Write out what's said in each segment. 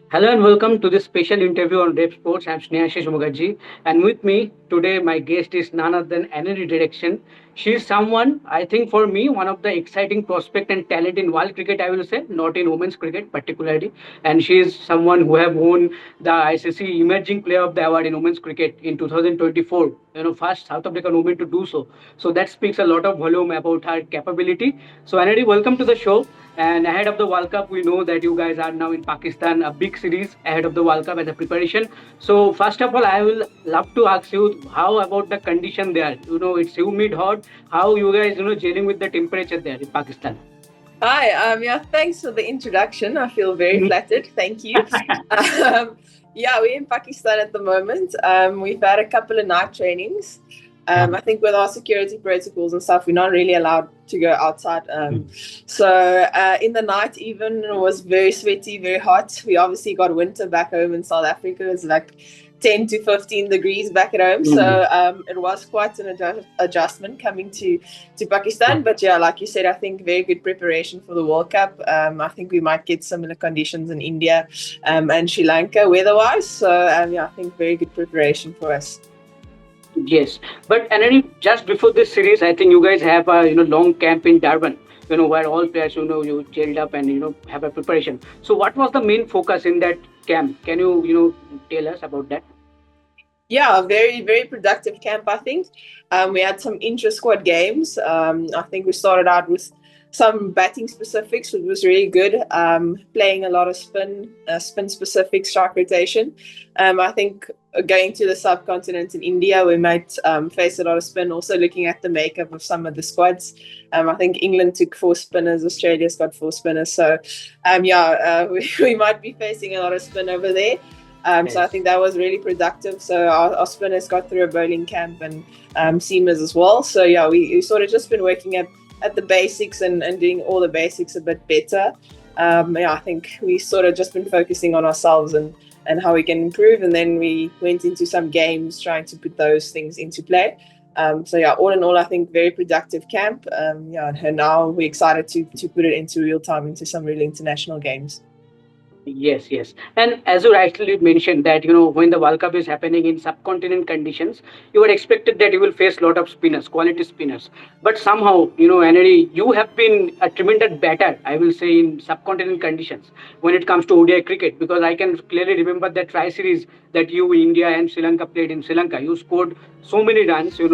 Hello and welcome to this special interview on Revsportz. I'm Snehashish Mukherjee, and with me today, my guest is none other than Annerie Dercksen. She is someone, I think, for me, one of the exciting prospect and talent in world cricket. I will say, not in women's cricket particularly, and she is someone who have won the ICC Emerging Player of the Award in women's cricket in 2024. First South African woman to do so. So that speaks a lot of volume about her capability. So Annerie, welcome to the show. And ahead of the World Cup, we know that you guys are now in Pakistan, a big series ahead of the World Cup as a preparation. So first of all, I will love to ask you how about the condition there? It's humid, hot. How you guys, dealing with the temperature there in Pakistan? Hi, yeah, thanks for the introduction. I feel very flattered. Thank you. Um, yeah, we're in Pakistan at the moment. We've had a couple of night trainings. I think with our security protocols and stuff, we're not really allowed to go outside. So in the night, even it was very sweaty, very hot. We obviously got winter back home in South Africa. It's like 10 to 15 degrees back at home. So it was quite an adjustment coming to Pakistan. But yeah, like you said, I think very good preparation for the World Cup. I think we might get similar conditions in India and Sri Lanka weather-wise. So yeah, I think very good preparation for us. Yes, but Anani, just before this series, I think you guys have a long camp in Durban. Where all players you gelled up and have a preparation. So what was the main focus in that camp? Can you tell us about that? Yeah, very, very productive camp, I think. We had some intra-squad games. I think we started out with some batting specifics, which was really good. Playing a lot of spin-specific strike rotation. I think going to the subcontinent in India, we might face a lot of spin. Also looking at the makeup of some of the squads. I think England took 4 spinners, Australia's got 4 spinners. So, we might be facing a lot of spin over there. So I think that was really productive. So our spinners got through a bowling camp and seamers as well. So yeah, we sort of just been working at the basics and doing all the basics a bit better. Yeah, I think we sort of just been focusing on ourselves and how we can improve. And then we went into some games trying to put those things into play. So yeah, all in all, I think very productive camp. Yeah, and now we're excited to put it into real time into some really international games. Yes, yes. And as you rightly mentioned that, when the World Cup is happening in subcontinent conditions, you were expected that you will face a lot of spinners, quality spinners. But somehow, Annery, you have been a tremendous batter, I will say, in subcontinent conditions when it comes to ODI cricket, because I can clearly remember that tri-series that you, India and Sri Lanka played in Sri Lanka. You scored so many runs, with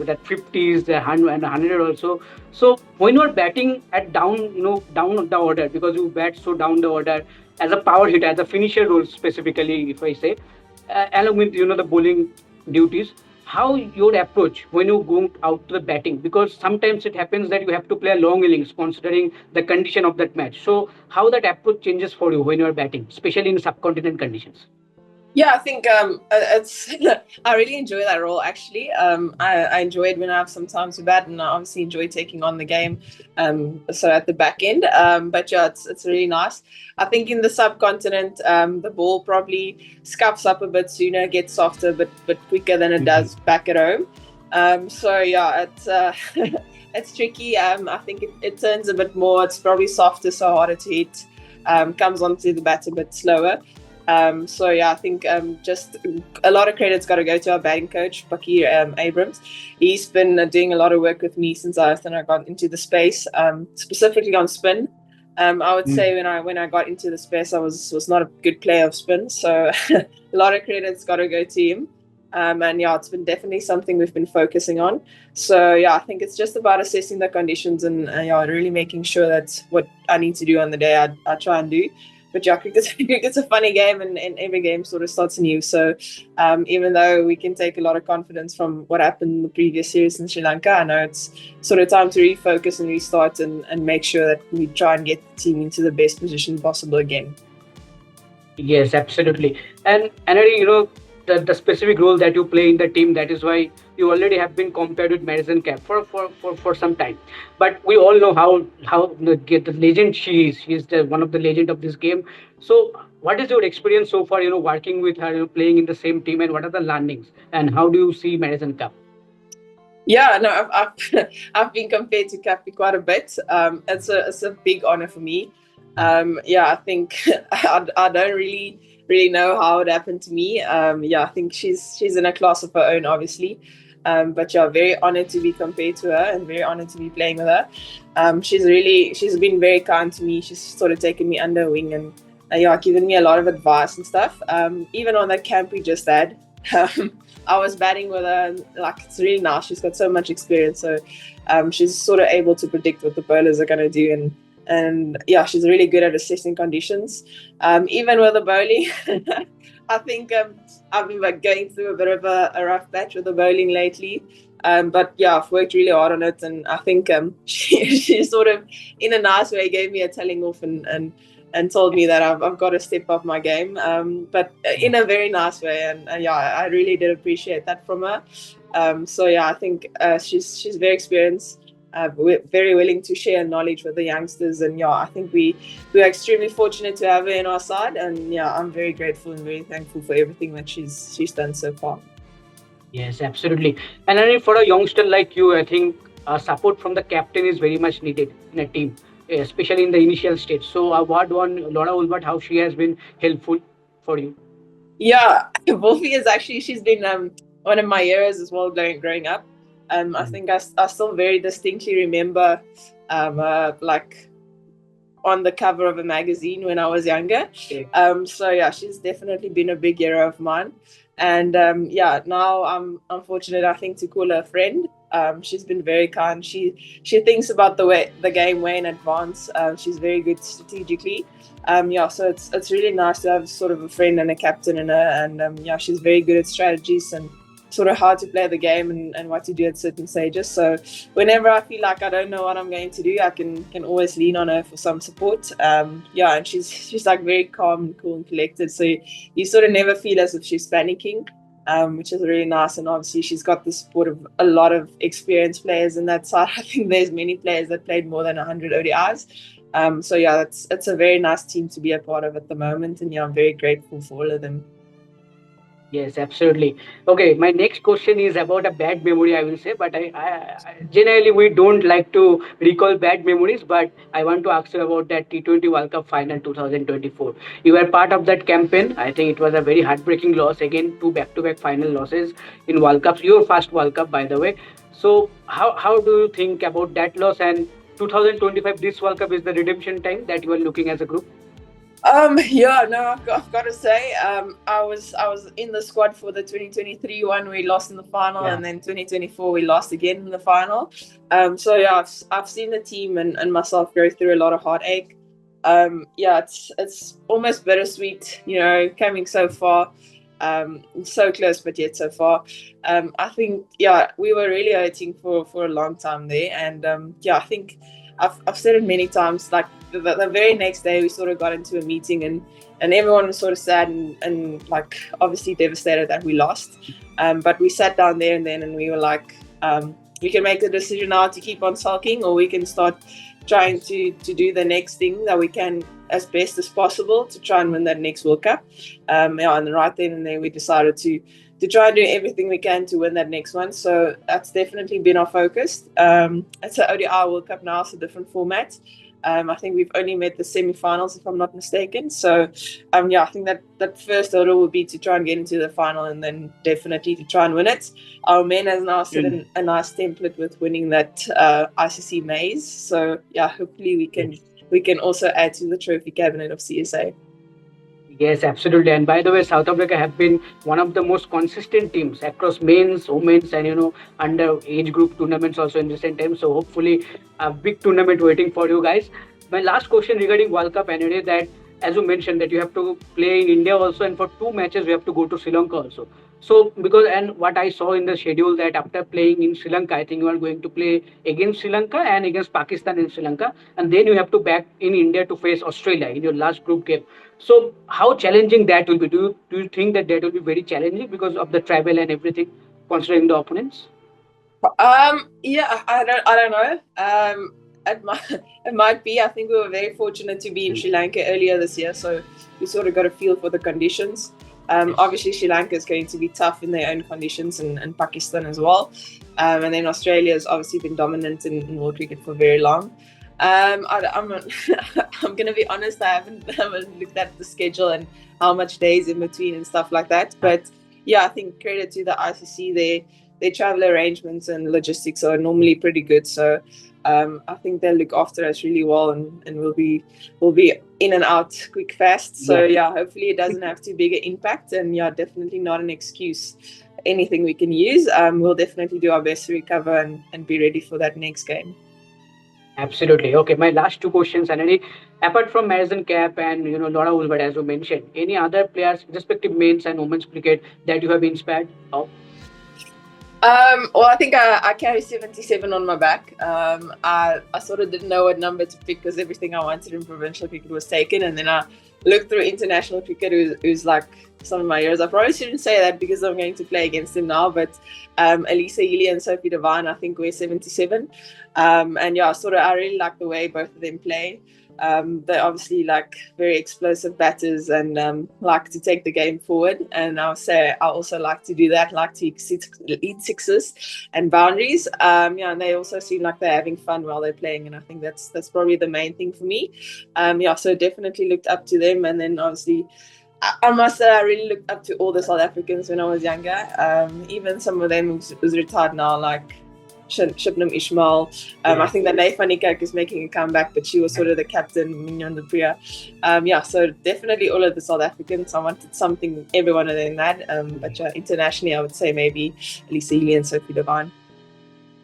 that 50s, the 100 and 100 also. So when you are batting at down, down the order, because you bat so down the order, as a power hitter, as a finisher role specifically, if I say, along with the bowling duties, how your approach when you go out to the batting, because sometimes it happens that you have to play a long innings considering the condition of that match. So how that approach changes for you when you are batting, especially in subcontinent conditions? Yeah, I think it's. I really enjoy that role. Actually, I enjoy it when I have some time to bat, and I obviously enjoy taking on the game. So at the back end, but yeah, it's really nice. I think in the subcontinent, the ball probably scuffs up a bit sooner, gets softer, but quicker than it does back at home. So yeah, it's it's tricky. I think it turns a bit more. It's probably softer, so harder to hit. Comes onto the bat a bit slower. So yeah, I think just a lot of credit's got to go to our batting coach, Bucky Abrams. He's been doing a lot of work with me since I got into the space, specifically on spin. I would say when I got into the space, I was not a good player of spin, so a lot of credit's got to go to him. And yeah, it's been definitely something we've been focusing on. So yeah, I think it's just about assessing the conditions and yeah, really making sure that what I need to do on the day I try and do. But yeah, cricket's a funny game, and every game sort of starts anew. So even though we can take a lot of confidence from what happened in the previous series in Sri Lanka, I know it's sort of time to refocus and restart and make sure that we try and get the team into the best position possible again. Yes, absolutely. And Anari, the specific role that you play in the team, that is why you already have been compared with Marizanne Kapp for some time. But we all know how the legend she is. She is one of the legend of this game. So what is your experience so far, working with her, playing in the same team, and what are the learnings? And how do you see Marizanne Kapp? Yeah, no, I've been compared to Cappy quite a bit. It's a big honor for me. Yeah, I think I don't really know how it happened to me. Yeah, I think she's in a class of her own, obviously. But yeah, very honored to be compared to her and very honored to be playing with her. She's been very kind to me. She's sort of taken me under her wing and yeah, given me a lot of advice and stuff. Even on that camp we just had, I was batting with her. And, like, it's really nice. She's got so much experience, so she's sort of able to predict what the bowlers are going to do, and yeah, she's really good at assessing conditions. Even with the bowling, I think I've been like going through a bit of a rough patch with the bowling lately. But yeah, I've worked really hard on it, and I think she sort of, in a nice way, gave me a telling off and told me that I've got to step up my game, but in a very nice way. And yeah, I really did appreciate that from her. So yeah, I think she's very experienced. We're very willing to share knowledge with the youngsters, and yeah, I think we are extremely fortunate to have her in our side, and yeah, I'm very grateful and very thankful for everything that she's done so far. Yes, absolutely. And I mean, for a youngster like you, I think support from the captain is very much needed in a team, especially in the initial stage. So, what one Laura Ulbert, how she has been helpful for you? Yeah, Wolfie is actually, she's been one of my heroes as well growing up. I think I still very distinctly remember like on the cover of a magazine when I was younger. Okay. So yeah, she's definitely been a big hero of mine. And yeah, now I'm unfortunate, I think, to call her a friend. She's been very kind. She thinks about the game way in advance. She's very good strategically. Yeah, so it's really nice to have sort of a friend and a captain in her. And yeah, she's very good at strategies and sort of how to play the game and what to do at certain stages. So whenever I feel like I don't know what I'm going to do, I can always lean on her for some support. Yeah, and she's like very calm and cool and collected. So you sort of never feel as if she's panicking, which is really nice. And obviously she's got the support of a lot of experienced players in that side. I think there's many players that played more than 100 ODIs. So yeah, it's a very nice team to be a part of at the moment. And yeah, I'm very grateful for all of them. Yes, absolutely. Okay, my next question is about a bad memory, I will say, but I generally we don't like to recall bad memories, but I want to ask you about that T20 World Cup final 2024. You were part of that campaign. I think it was a very heartbreaking loss. Again, two back-to-back final losses in World Cups. Your first World Cup, by the way. So, how do you think about that loss, and 2025? This World Cup is the redemption time that you are looking as a group. Yeah, no, I've got to say, I was in the squad for the 2023 one. We lost in the final, Yeah. and then 2024 we lost again in the final. So yeah, I've seen the team and myself go through a lot of heartache. Yeah, it's almost bittersweet, you know, coming so far, so close but yet so far. I think yeah, we were really hurting for a long time there, and yeah, I think I've said it many times, like the very next day we sort of got into a meeting and everyone was sort of sad and like obviously devastated that we lost. But we sat down there and then and we were like, we can make the decision now to keep on sulking, or we can start trying to do the next thing that we can as best as possible to try and win that next World Cup. Yeah, and right then and there we decided to try and do everything we can to win that next one. So that's definitely been our focus. It's an ODI World Cup now, it's a different format. I think we've only made the semi-finals, if I'm not mistaken. So, yeah, I think that first hurdle would be to try and get into the final, and then definitely to try and win it. Our men has now set a nice template with winning that ICC Maze. So, yeah, hopefully we can also add to the trophy cabinet of CSA. Yes, absolutely. And by the way, South Africa have been one of the most consistent teams across men's, women's, and under age group tournaments also in recent times. So hopefully, a big tournament waiting for you guys. My last question regarding World Cup, Annerie, that as you mentioned that you have to play in India also, and for two matches you have to go to Sri Lanka also. So because and what I saw in the schedule that after playing in Sri Lanka, I think you are going to play against Sri Lanka and against Pakistan in Sri Lanka, and then you have to back in India to face Australia in your last group game. So how challenging that will be? Do you think that will be very challenging because of the travel and everything, considering the opponents? Yeah, I don't know. It might be. I think we were very fortunate to be in Sri Lanka earlier this year, so we sort of got a feel for the conditions. Obviously, Sri Lanka is going to be tough in their own conditions, and Pakistan as well. And then Australia has obviously been dominant in world cricket for very long. I'm I'm gonna be honest. I haven't looked at the schedule and how much days in between and stuff like that. But yeah, I think credit to the ICC. Their travel arrangements and logistics are normally pretty good. So I think they'll look after us really well, and we'll be in and out quick fast. So yeah, hopefully it doesn't have too big an impact. And yeah, definitely not an excuse. Anything we can use. We'll definitely do our best to recover and be ready for that next game. Absolutely. Okay, my last two questions, Annerie. Apart from Marizanne Kapp and Laura Ulbert, as you mentioned, any other players, respective men's and women's cricket, that you have inspired of? Well, I think I carry 77 on my back. I sort of didn't know what number to pick because everything I wanted in provincial cricket was taken. And then I looked through international cricket, who's like some of my heroes. I probably shouldn't say that because I'm going to play against them now. But Elisa Healy and Sophie Devine, I think, we're 77. And yeah, I really like the way both of them play. They're obviously like very explosive batters and like to take the game forward. And I'll say I also like to do that, like to eat sixes and boundaries. And they also seem like they're having fun while they're playing, and I think that's probably the main thing for me. So definitely looked up to them, and then obviously I must say I really looked up to all the South Africans when I was younger. Even some of them who's retired now, like Shibnam Ishmael. I think that Nay van Niekerk is making a comeback, but she was sort of the captain, Mignon de Priya. So definitely all of the South Africans. I wanted something, every one of them had. But internationally, I would say maybe Elisa Healy and Sophie Devine.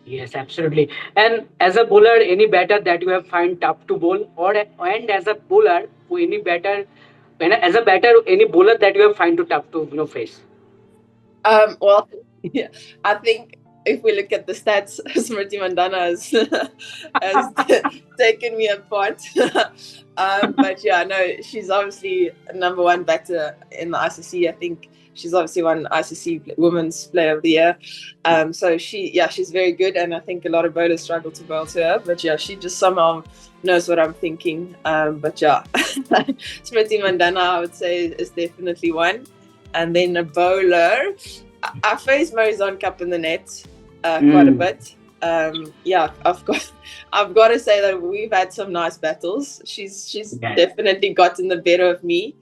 Yes, absolutely. And as a bowler, any batter that you have find tough to bowl, and as a bowler, as a batter, any bowler that you have find too tough to face? Well, yeah, I think if we look at the stats, Smriti Mandana has taken me apart. But yeah, no, she's obviously number one batter in the ICC. I think she's obviously won ICC Women's Player of the Year. So she's very good, and I think a lot of bowlers struggle to bowl to her. But yeah, she just somehow knows what I'm thinking. But yeah, Smriti Mandana, I would say, is definitely one. And then a bowler, I faced Marizanne Kapp in the net quite a bit. I've got to say that we've had some nice battles. She's definitely gotten the better of me.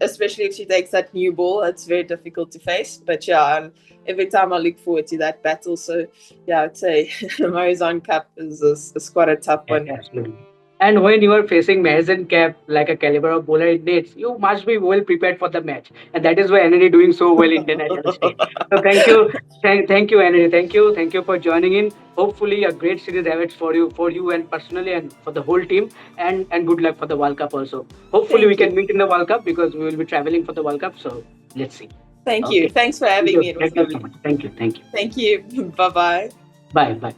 Especially if she takes that new ball, it's very difficult to face. But yeah, every time I look forward to that battle. So yeah, I'd say Marizanne Kapp is quite a tough one. Absolutely. And when you are facing Marizanne Kapp, like a caliber of bowler in nets, you must be well prepared for the match. And that is why Annerie doing so well in international stage. So thank you. Thank you, Annerie. Thank you for joining in. Hopefully a great series awaits for you and personally and for the whole team. And good luck for the World Cup also. Hopefully we can meet in the World Cup because we will be traveling for the World Cup. So let's see. Thank you. Thanks for having me. It was lovely. Thank you. Thank you. Bye-bye. Bye.